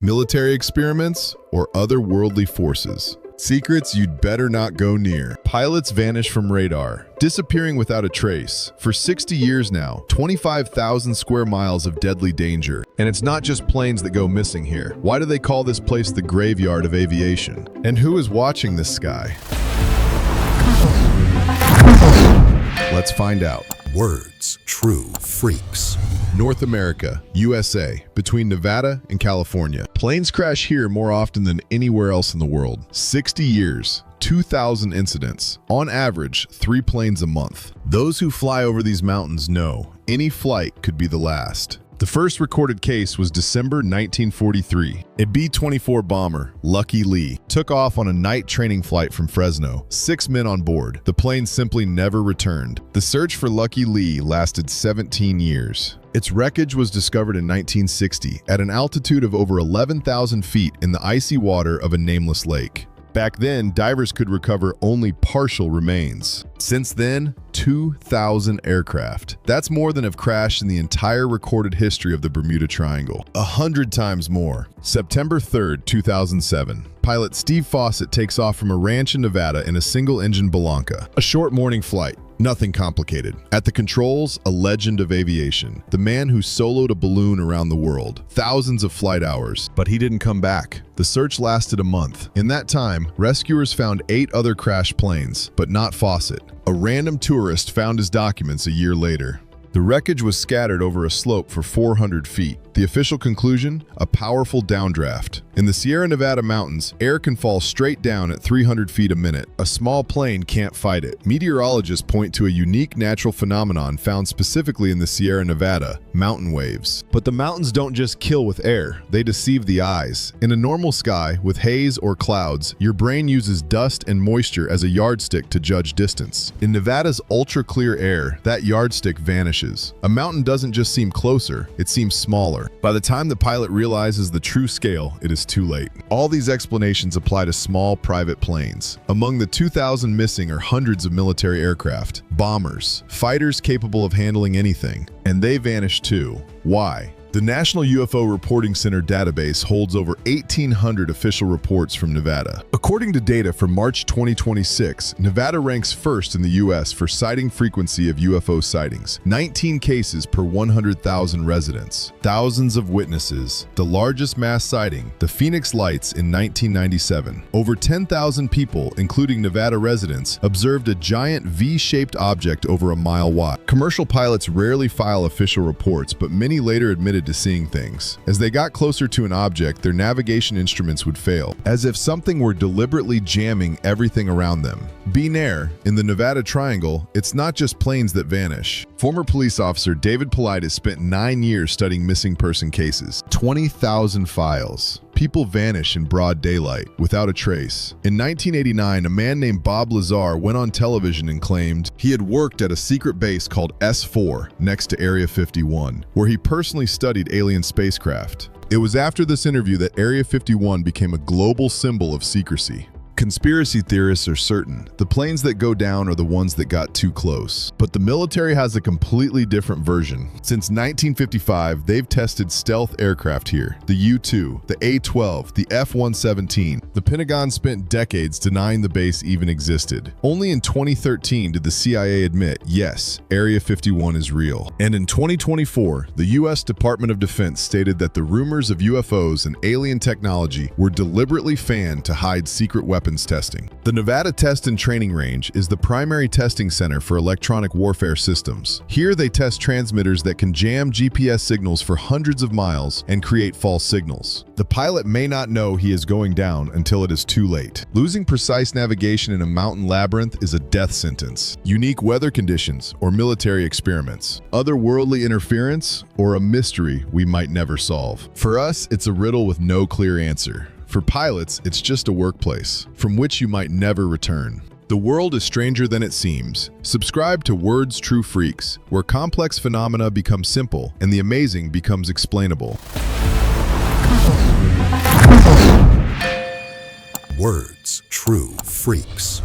Military experiments or otherworldly forces? Secrets you'd better not go near. Pilots vanish from radar, disappearing without a trace. For 60 years now, 25,000 square miles of deadly danger. And it's not just planes that go missing here. Why do they call this place the graveyard of aviation? And who is watching this sky? Let's find out. Words, true freaks. North America, USA, between Nevada and California. Planes crash here more often than anywhere else in the world. 60 years, 2,000 incidents. On average, 3 planes a month. Those who fly over these mountains know any flight could be the last. The first recorded case was December 1943. A B-24 bomber, Lucky Lee, took off on a night training flight from Fresno. 6 men on board. The plane simply never returned. The search for Lucky Lee lasted 17 years. Its wreckage was discovered in 1960 at an altitude of over 11,000 feet in the icy water of a nameless lake. Back then, divers could recover only partial remains. Since then, 2,000 aircraft. That's more than have crashed in the entire recorded history of the Bermuda Triangle. 100 times more. September 3rd, 2007. Pilot Steve Fawcett takes off from a ranch in Nevada in a single-engine Belanca. A short morning flight. Nothing complicated. At the controls, a legend of aviation. The man who soloed a balloon around the world. Thousands of flight hours. But he didn't come back. The search lasted a month. In that time, rescuers found 8 other crashed planes, but not Fawcett. A random tourist found his documents a year later. The wreckage was scattered over a slope for 400 feet. The official conclusion? A powerful downdraft. In the Sierra Nevada mountains, air can fall straight down at 300 feet a minute. A small plane can't fight it. Meteorologists point to a unique natural phenomenon found specifically in the Sierra Nevada, mountain waves. But the mountains don't just kill with air, they deceive the eyes. In a normal sky, with haze or clouds, your brain uses dust and moisture as a yardstick to judge distance. In Nevada's ultra-clear air, that yardstick vanishes. A mountain doesn't just seem closer, it seems smaller. By the time the pilot realizes the true scale, it is too late. All these explanations apply to small private planes. Among the 2,000 missing are hundreds of military aircraft, bombers, fighters capable of handling anything. And they vanish too. Why? The National UFO Reporting Center database holds over 1,800 official reports from Nevada. According to data from March 2026, Nevada ranks first in the U.S. for sighting frequency of UFO sightings. 19 cases per 100,000 residents. Thousands of witnesses. The largest mass sighting, the Phoenix Lights in 1997. Over 10,000 people, including Nevada residents, observed a giant V-shaped object over a mile wide. Commercial pilots rarely file official reports, but many later admitted to seeing things. As they got closer to an object, their navigation instruments would fail, as if something were deliberately jamming everything around them. Benair, in the Nevada Triangle, it's not just planes that vanish. Former police officer David Politis spent 9 years studying missing person cases. 20,000 files. People vanish in broad daylight, without a trace. In 1989, a man named Bob Lazar went on television and claimed he had worked at a secret base called S4 next to Area 51, where he personally studied alien spacecraft. It was after this interview that Area 51 became a global symbol of secrecy. Conspiracy theorists are certain the planes that go down are the ones that got too close. But the military has a completely different version. Since 1955, they've tested stealth aircraft here. The U-2, the A-12, the F-117. The Pentagon spent decades denying the base even existed. Only in 2013 did the CIA admit, yes, Area 51 is real. And in 2024, the U.S. Department of Defense stated that the rumors of UFOs and alien technology were deliberately fanned to hide secret weapons testing. The Nevada Test and Training Range is the primary testing center for electronic warfare systems. Here they test transmitters that can jam GPS signals for hundreds of miles and create false signals. The pilot may not know he is going down until it is too late. Losing precise navigation in a mountain labyrinth is a death sentence. Unique weather conditions or military experiments. Otherworldly interference or a mystery we might never solve. For us, it's a riddle with no clear answer. For pilots, it's just a workplace from which you might never return. The world is stranger than it seems. Subscribe to Words True Freaks, where complex phenomena become simple and the amazing becomes explainable. Words True Freaks.